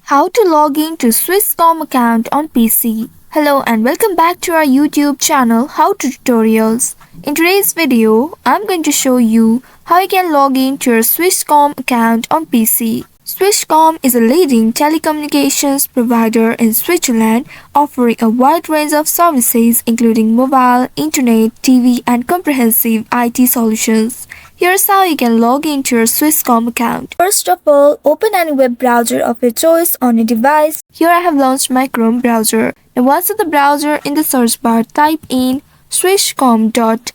How to log in to Swisscom account on PC. Hello and welcome back to our YouTube channel How to Tutorials. In today's video, I'm going to show you how you can log in to your Swisscom account on PC. Swisscom is a leading telecommunications provider in Switzerland, offering a wide range of services including mobile, internet, TV and comprehensive IT solutions. Here's how you can log into your Swisscom account. First of all, open any web browser of your choice on your device. Here I have launched my Chrome browser. Now once in the browser, in the search bar, type in swisscom.ch.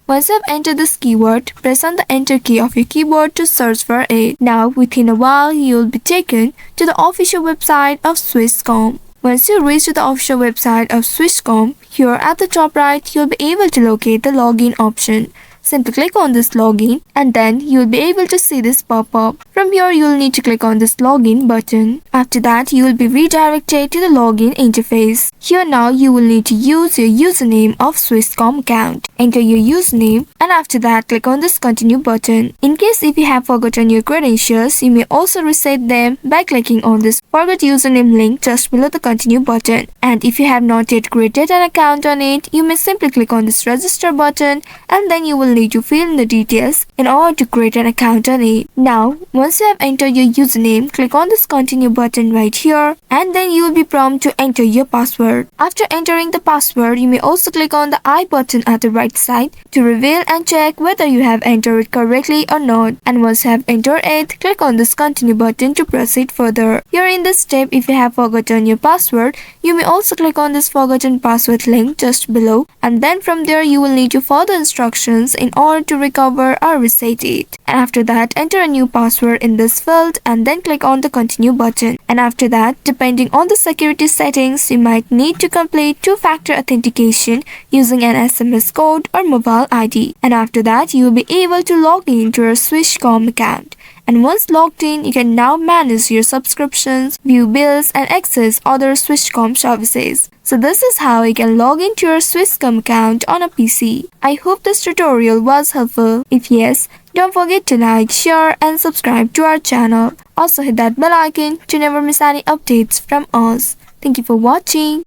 Once you have entered this keyword, press on the enter key of your keyboard to search for it. Now within a while, you will be taken to the official website of Swisscom. Once you reach to the official website of Swisscom, here at the top right, you'll be able to locate the login option. Simply click on this login and then you'll be able to see this pop up. From here you'll need to click on this login button. After that you will be redirected to the login interface. Here now you will need to use your username of Swisscom account. Enter your username and after that click on this continue button. In case if you have forgotten your credentials, you may also reset them by clicking on this forgot username link just below the continue button. And if you have not yet created an account on it, you may simply click on this register button and then you will need to fill in the details in order to create an account on it. Now, once you have entered your username, click on this continue button right here and then you will be prompted to enter your password. After entering the password, you may also click on the I button at the right side to reveal and check whether you have entered it correctly or not. And once you have entered it, click on this continue button to proceed further. Here in this step, if you have forgotten your password, you may also click on this forgotten password link just below and then from there you will need to follow the instructions in order to recover or reset it. And after that, enter a new password in this field and then click on the continue button. And after that, depending on the security settings, you might need to complete two-factor authentication using an SMS code or mobile ID. And after that, you will be able to log in to your Swisscom account. And once logged in, you can now manage your subscriptions, view bills and access other Swisscom services. So this is how you can log into your Swisscom account on a PC. I hope this tutorial was helpful. If yes, don't forget to like, share and subscribe to our channel. Also hit that bell icon to never miss any updates from us. Thank you for watching.